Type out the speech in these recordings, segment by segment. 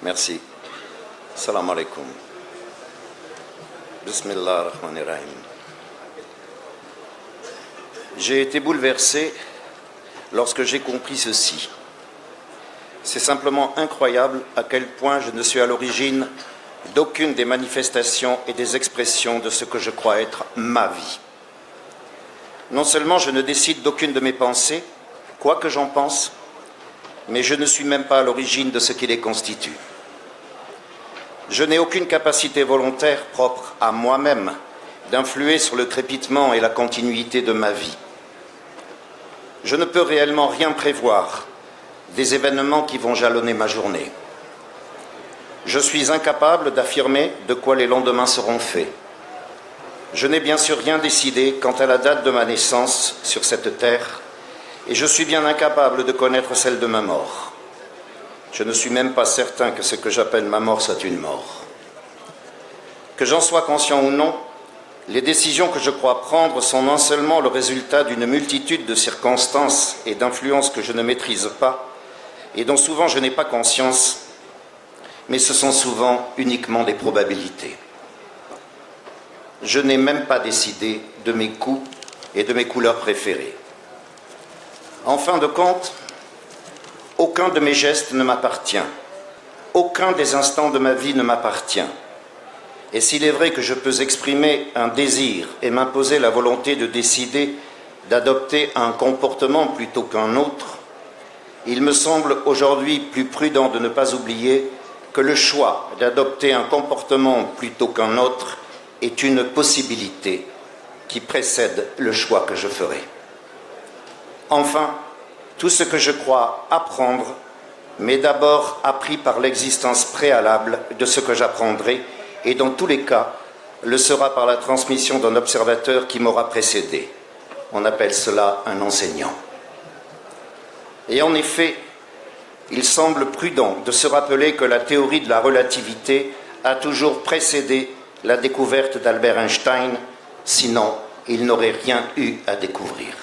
Merci. Salam alaikum. Bismillah ar-Rahman ar-Rahim. J'ai été bouleversé lorsque j'ai compris ceci. C'est simplement incroyable à quel point je ne suis à l'origine d'aucune des manifestations et des expressions de ce que je crois être ma vie. Non seulement je ne décide d'aucune de mes pensées, quoi que j'en pense, mais je ne suis même pas à l'origine de ce qui les constitue. Je n'ai aucune capacité volontaire propre à moi-même d'influer sur le crépitement et la continuité de ma vie. Je ne peux réellement rien prévoir des événements qui vont jalonner ma journée. Je suis incapable d'affirmer de quoi les lendemains seront faits. Je n'ai bien sûr rien décidé quant à la date de ma naissance sur cette terre, et je suis bien incapable de connaître celle de ma mort. Je ne suis même pas certain que ce que j'appelle ma mort soit une mort. Que j'en sois conscient ou non, les décisions que je crois prendre sont non seulement le résultat d'une multitude de circonstances et d'influences que je ne maîtrise pas, et dont souvent je n'ai pas conscience, mais ce sont souvent uniquement des probabilités. Je n'ai même pas décidé de mes goûts et de mes couleurs préférées. En fin de compte, aucun de mes gestes ne m'appartient. Aucun des instants de ma vie ne m'appartient. Et s'il est vrai que je peux exprimer un désir et m'imposer la volonté de décider d'adopter un comportement plutôt qu'un autre, il me semble aujourd'hui plus prudent de ne pas oublier que le choix d'adopter un comportement plutôt qu'un autre est une possibilité qui précède le choix que je ferai. Enfin, tout ce que je crois apprendre m'est d'abord appris par l'existence préalable de ce que j'apprendrai, et dans tous les cas, le sera par la transmission d'un observateur qui m'aura précédé. On appelle cela un enseignant. Et en effet, il semble prudent de se rappeler que la théorie de la relativité a toujours précédé la découverte d'Albert Einstein, sinon il n'aurait rien eu à découvrir.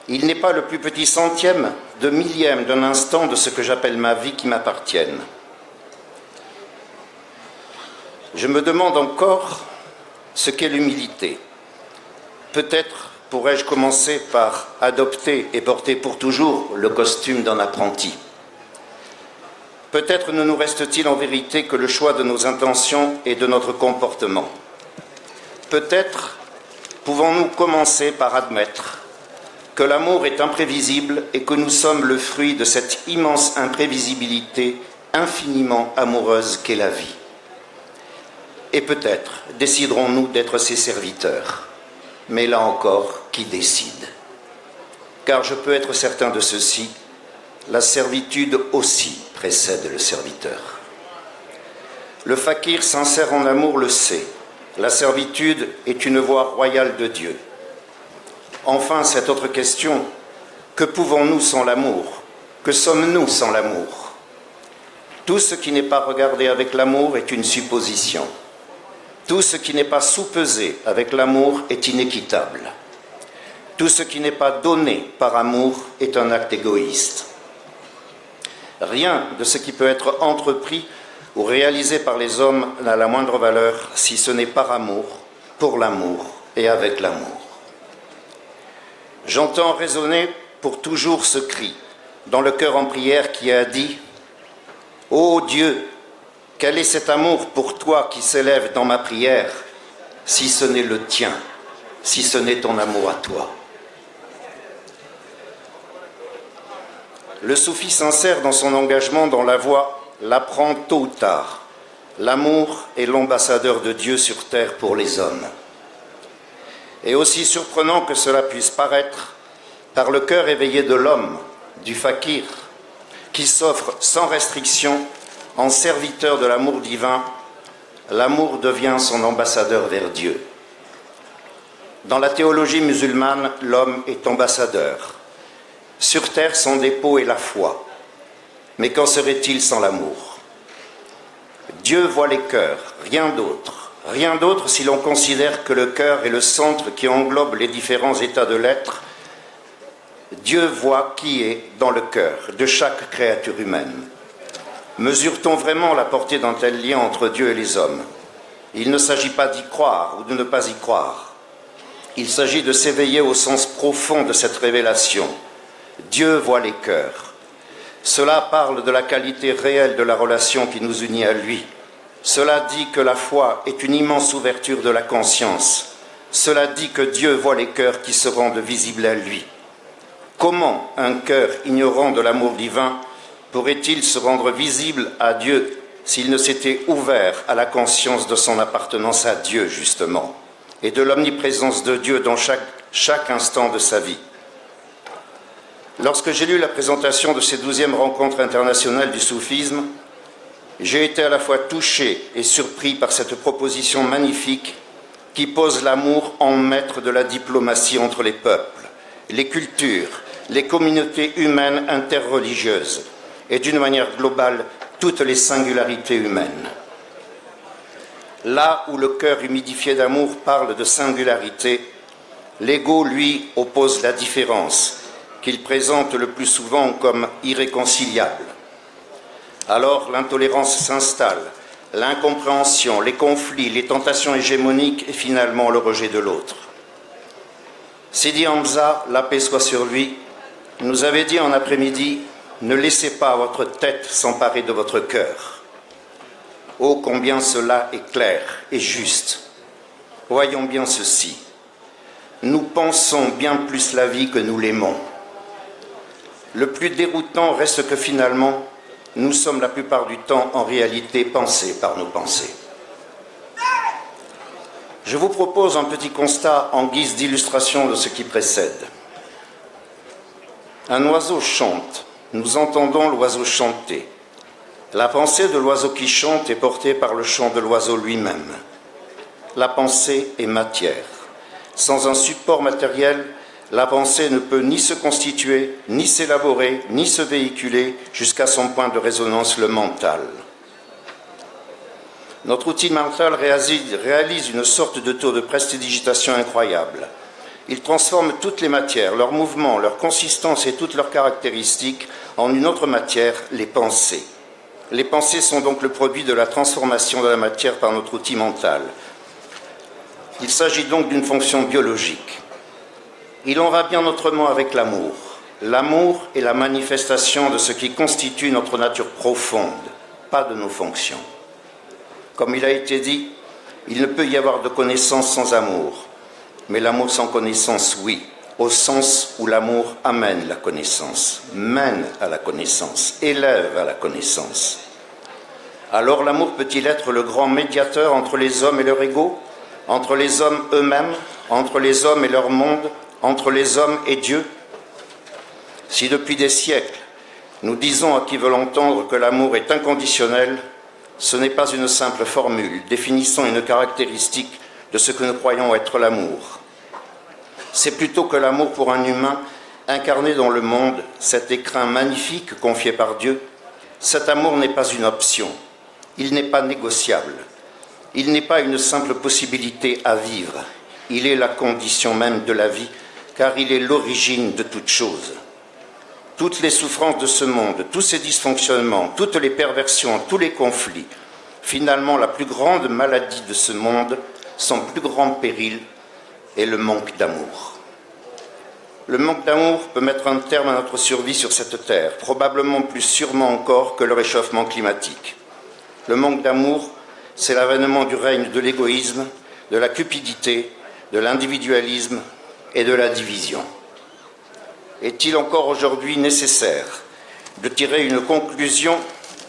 Il n'est pas le plus petit centième de millième d'un instant de ce que j'appelle ma vie qui m'appartienne. Je me demande encore ce qu'est l'humilité. Peut-être pourrais-je commencer par adopter et porter pour toujours le costume d'un apprenti. Peut-être ne nous reste-t-il en vérité que le choix de nos intentions et de notre comportement. Peut-être pouvons-nous commencer par admettre que l'amour est imprévisible et que nous sommes le fruit de cette immense imprévisibilité infiniment amoureuse qu'est la vie. Et peut-être déciderons-nous d'être ses serviteurs. Mais là encore, qui décide? Car je peux être certain de ceci, la servitude aussi précède le serviteur. Le fakir sincère en amour le sait. La servitude est une voie royale de Dieu. Enfin, cette autre question, que pouvons-nous sans l'amour? Que sommes-nous sans l'amour? Tout ce qui n'est pas regardé avec l'amour est une supposition. Tout ce qui n'est pas soupesé avec l'amour est inéquitable. Tout ce qui n'est pas donné par amour est un acte égoïste. Rien de ce qui peut être entrepris ou réalisé par les hommes n'a la moindre valeur si ce n'est par amour, pour l'amour et avec l'amour. J'entends résonner pour toujours ce cri dans le cœur en prière qui a dit « Ô Dieu, quel est cet amour pour toi qui s'élève dans ma prière, si ce n'est le tien, si ce n'est ton amour à toi ?» Le soufi sincère dans son engagement dans la voie l'apprend tôt ou tard. L'amour est l'ambassadeur de Dieu sur terre pour les hommes. Et aussi surprenant que cela puisse paraître, par le cœur éveillé de l'homme, du fakir, qui s'offre sans restriction en serviteur de l'amour divin, l'amour devient son ambassadeur vers Dieu. Dans la théologie musulmane, l'homme est ambassadeur. Sur terre, son dépôt est la foi. Mais qu'en serait-il sans l'amour? Dieu voit les cœurs, rien d'autre. Rien d'autre si l'on considère que le cœur est le centre qui englobe les différents états de l'être. Dieu voit qui est dans le cœur de chaque créature humaine. Mesure-t-on vraiment la portée d'un tel lien entre Dieu et les hommes? Il ne s'agit pas d'y croire ou de ne pas y croire. Il s'agit de s'éveiller au sens profond de cette révélation. Dieu voit les cœurs. Cela parle de la qualité réelle de la relation qui nous unit à lui. Cela dit que la foi est une immense ouverture de la conscience. Cela dit que Dieu voit les cœurs qui se rendent visibles à lui. Comment un cœur ignorant de l'amour divin pourrait-il se rendre visible à Dieu s'il ne s'était ouvert à la conscience de son appartenance à Dieu, justement, et de l'omniprésence de Dieu dans chaque instant de sa vie? Lorsque j'ai lu la présentation de ces 12e rencontres internationales du soufisme, j'ai été à la fois touché et surpris par cette proposition magnifique qui pose l'amour en maître de la diplomatie entre les peuples, les cultures, les communautés humaines interreligieuses et d'une manière globale toutes les singularités humaines. Là où le cœur humidifié d'amour parle de singularité, l'ego, lui, oppose la différence, qu'il présente le plus souvent comme irréconciliable. Alors l'intolérance s'installe, l'incompréhension, les conflits, les tentations hégémoniques et finalement le rejet de l'autre. Sidi Hamza, la paix soit sur lui, nous avait dit en après-midi: ne laissez pas votre tête s'emparer de votre cœur. Oh, combien cela est clair et juste. Voyons bien ceci. Nous pensons bien plus la vie que nous l'aimons. Le plus déroutant reste que finalement, nous sommes la plupart du temps en réalité pensés par nos pensées. Je vous propose un petit constat en guise d'illustration de ce qui précède. Un oiseau chante, nous entendons l'oiseau chanter. La pensée de l'oiseau qui chante est portée par le chant de l'oiseau lui-même. La pensée est matière. Sans un support matériel, la pensée ne peut ni se constituer, ni s'élaborer, ni se véhiculer jusqu'à son point de résonance, le mental. Notre outil mental réalise une sorte de tour de prestidigitation incroyable. Il transforme toutes les matières, leurs mouvements, leur consistance et toutes leurs caractéristiques en une autre matière, les pensées. Les pensées sont donc le produit de la transformation de la matière par notre outil mental. Il s'agit donc d'une fonction biologique. Il en va bien autrement avec l'amour. L'amour est la manifestation de ce qui constitue notre nature profonde, pas de nos fonctions. Comme il a été dit, il ne peut y avoir de connaissance sans amour. Mais l'amour sans connaissance, oui, au sens où l'amour amène la connaissance, mène à la connaissance, élève à la connaissance. Alors l'amour peut-il être le grand médiateur entre les hommes et leur ego, entre les hommes eux-mêmes, entre les hommes et leur monde, entre les hommes et Dieu? Si depuis des siècles, nous disons à qui veut l'entendre que l'amour est inconditionnel, ce n'est pas une simple formule définissant une caractéristique de ce que nous croyons être l'amour. C'est plutôt que l'amour pour un humain incarné dans le monde, cet écrin magnifique confié par Dieu, cet amour n'est pas une option, il n'est pas négociable, il n'est pas une simple possibilité à vivre, il est la condition même de la vie, car il est l'origine de toute chose. Toutes les souffrances de ce monde, tous ces dysfonctionnements, toutes les perversions, tous les conflits, finalement la plus grande maladie de ce monde, son plus grand péril est le manque d'amour. Le manque d'amour peut mettre un terme à notre survie sur cette terre, probablement plus sûrement encore que le réchauffement climatique. Le manque d'amour, c'est l'avènement du règne de l'égoïsme, de la cupidité, de l'individualisme et de la division. Est-il encore aujourd'hui nécessaire de tirer une conclusion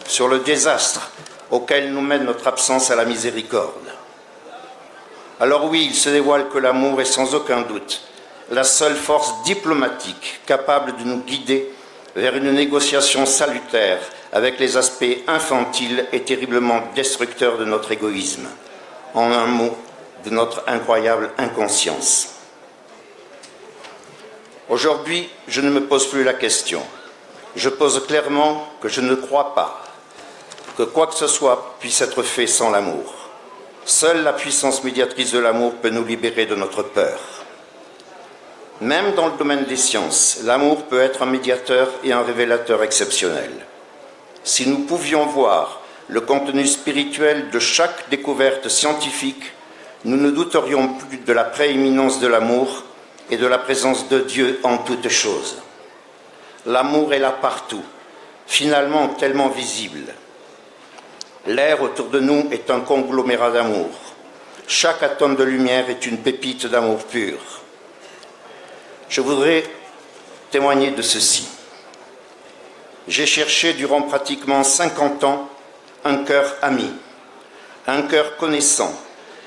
sur le désastre auquel nous mène notre absence à la miséricorde? Alors oui, il se dévoile que l'amour est sans aucun doute la seule force diplomatique capable de nous guider vers une négociation salutaire avec les aspects infantiles et terriblement destructeurs de notre égoïsme. En un mot, de notre incroyable inconscience. Aujourd'hui, je ne me pose plus la question. Je pose clairement que je ne crois pas que quoi que ce soit puisse être fait sans l'amour. Seule la puissance médiatrice de l'amour peut nous libérer de notre peur. Même dans le domaine des sciences, l'amour peut être un médiateur et un révélateur exceptionnel. Si nous pouvions voir le contenu spirituel de chaque découverte scientifique, nous ne douterions plus de la prééminence de l'amour et de la présence de Dieu en toutes choses. L'amour est là partout, finalement tellement visible. L'air autour de nous est un conglomérat d'amour. Chaque atome de lumière est une pépite d'amour pur. Je voudrais témoigner de ceci. J'ai cherché durant pratiquement 50 ans un cœur ami, un cœur connaissant,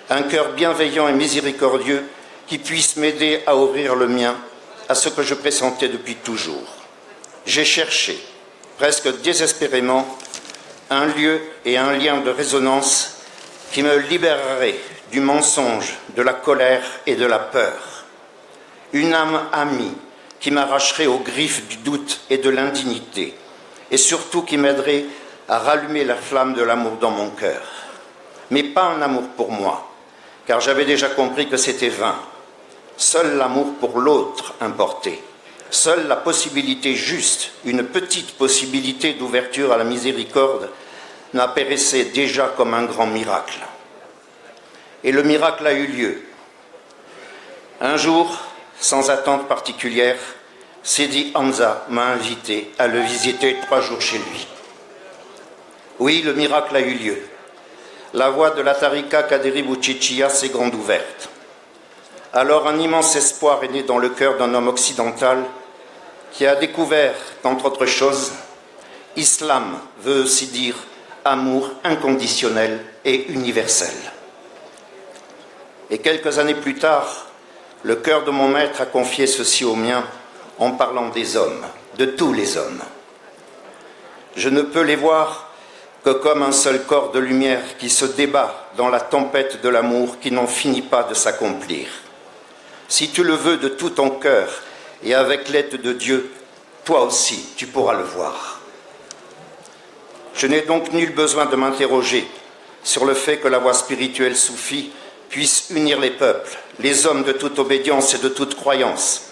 un cœur bienveillant et miséricordieux qui puisse m'aider à ouvrir le mien à ce que je pressentais depuis toujours. J'ai cherché, presque désespérément, un lieu et un lien de résonance qui me libérerait du mensonge, de la colère et de la peur. Une âme amie qui m'arracherait aux griffes du doute et de l'indignité, et surtout qui m'aiderait à rallumer la flamme de l'amour dans mon cœur. Mais pas un amour pour moi, car j'avais déjà compris que c'était vain. Seul l'amour pour l'autre importait. Seule la possibilité juste, une petite possibilité d'ouverture à la miséricorde, m'apparaissait déjà comme un grand miracle. Et le miracle a eu lieu. Un jour, sans attente particulière, Sidi Hamza m'a invité à le visiter 3 jours chez lui. Oui, le miracle a eu lieu. La voie de la Tariqa Kaderi Bouchichia s'est grande ouverte. Alors un immense espoir est né dans le cœur d'un homme occidental qui a découvert, qu'entre autres choses, islam veut aussi dire amour inconditionnel et universel. Et quelques années plus tard, le cœur de mon maître a confié ceci au mien en parlant des hommes, de tous les hommes. Je ne peux les voir que comme un seul corps de lumière qui se débat dans la tempête de l'amour qui n'en finit pas de s'accomplir. Si tu le veux de tout ton cœur et avec l'aide de Dieu, toi aussi tu pourras le voir. Je n'ai donc nul besoin de m'interroger sur le fait que la voie spirituelle soufie puisse unir les peuples, les hommes de toute obédience et de toute croyance,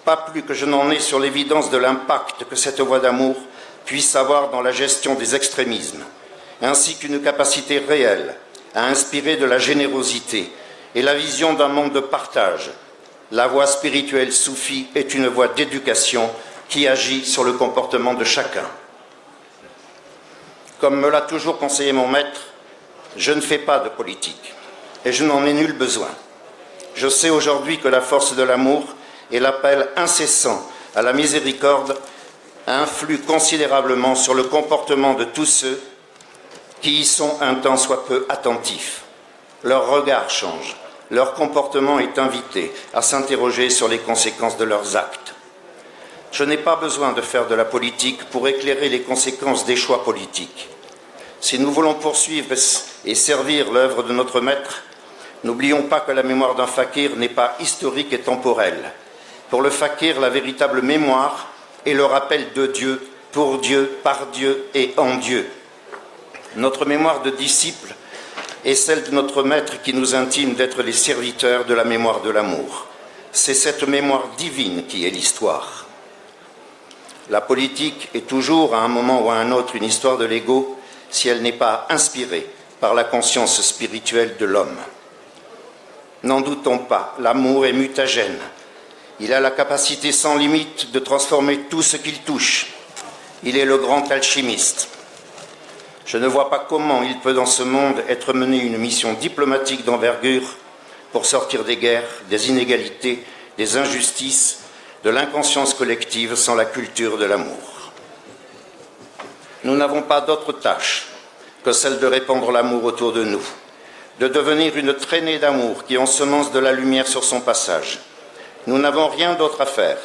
pas plus que je n'en ai sur l'évidence de l'impact que cette voie d'amour puisse avoir dans la gestion des extrémismes, ainsi qu'une capacité réelle à inspirer de la générosité et la vision d'un monde de partage. La voie spirituelle soufie est une voie d'éducation qui agit sur le comportement de chacun. Comme me l'a toujours conseillé mon maître, je ne fais pas de politique et je n'en ai nul besoin. Je sais aujourd'hui que la force de l'amour et l'appel incessant à la miséricorde influent considérablement sur le comportement de tous ceux qui y sont un tant soit peu attentifs. Leur regard change, leur comportement est invité à s'interroger sur les conséquences de leurs actes. Je n'ai pas besoin de faire de la politique pour éclairer les conséquences des choix politiques. Si nous voulons poursuivre et servir l'œuvre de notre maître, n'oublions pas que la mémoire d'un fakir n'est pas historique et temporelle. Pour le fakir, la véritable mémoire est le rappel de Dieu, pour Dieu, par Dieu et en Dieu. Notre mémoire de disciple est celle de notre maître qui nous intime d'être les serviteurs de la mémoire de l'amour. C'est cette mémoire divine qui est l'histoire. La politique est toujours, à un moment ou à un autre, une histoire de l'ego si elle n'est pas inspirée par la conscience spirituelle de l'homme. N'en doutons pas, l'amour est mutagène. Il a la capacité sans limite de transformer tout ce qu'il touche. Il est le grand alchimiste. Je ne vois pas comment il peut dans ce monde être mené une mission diplomatique d'envergure pour sortir des guerres, des inégalités, des injustices, de l'inconscience collective sans la culture de l'amour. Nous n'avons pas d'autre tâche que celle de répandre l'amour autour de nous, de devenir une traînée d'amour qui ensemence de la lumière sur son passage. Nous n'avons rien d'autre à faire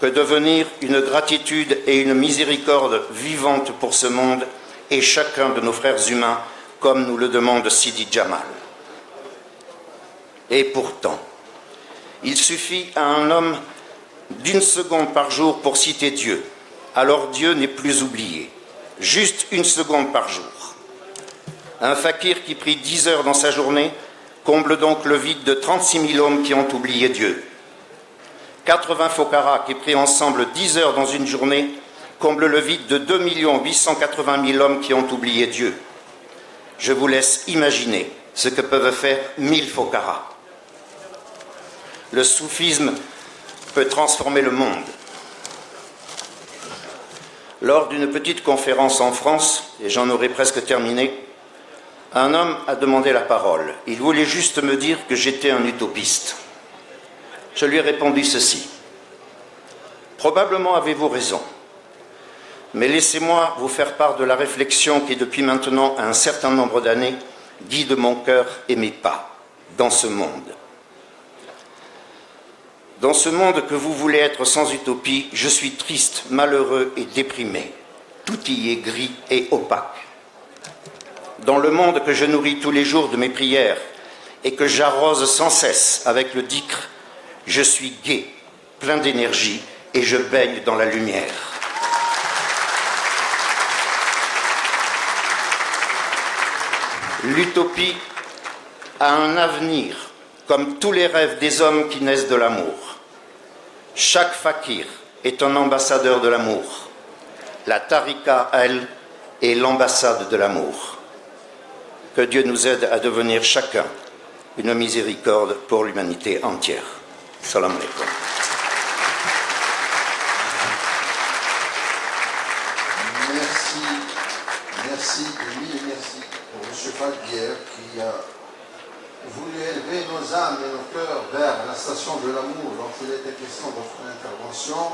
que devenir une gratitude et une miséricorde vivante pour ce monde et chacun de nos frères humains, comme nous le demande Sidi Jamal. Et pourtant, il suffit à un homme d'1 seconde par jour pour citer Dieu. Alors Dieu n'est plus oublié. Juste 1 seconde par jour. Un fakir qui prie 10 heures dans sa journée comble donc le vide de 36 000 hommes qui ont oublié Dieu. 80 fokaras qui prient ensemble 10 heures dans une journée comble le vide de 2 880 000 hommes qui ont oublié Dieu. Je vous laisse imaginer ce que peuvent faire 1000 Phocara. Le soufisme peut transformer le monde. Lors d'une petite conférence en France, et j'en aurai presque terminé, un homme a demandé la parole. Il voulait juste me dire que j'étais un utopiste. Je lui ai répondu ceci. Probablement avez-vous raison, mais laissez-moi vous faire part de la réflexion qui, depuis maintenant un certain nombre d'années, guide mon cœur et mes pas dans ce monde. Dans ce monde que vous voulez être sans utopie, je suis triste, malheureux et déprimé. Tout y est gris et opaque. Dans le monde que je nourris tous les jours de mes prières et que j'arrose sans cesse avec le dhikr, je suis gai, plein d'énergie et je baigne dans la lumière. L'utopie a un avenir, comme tous les rêves des hommes qui naissent de l'amour. Chaque fakir est un ambassadeur de l'amour. La tariqa, elle, est l'ambassade de l'amour. Que Dieu nous aide à devenir chacun une miséricorde pour l'humanité entière. Salam alaikum. Merci, mille merci pour M. Falguière qui a voulu élever nos âmes et nos cœurs vers la station de l'amour dont il était question dans son intervention.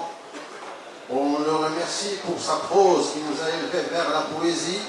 On le remercie pour sa prose qui nous a élevés vers la poésie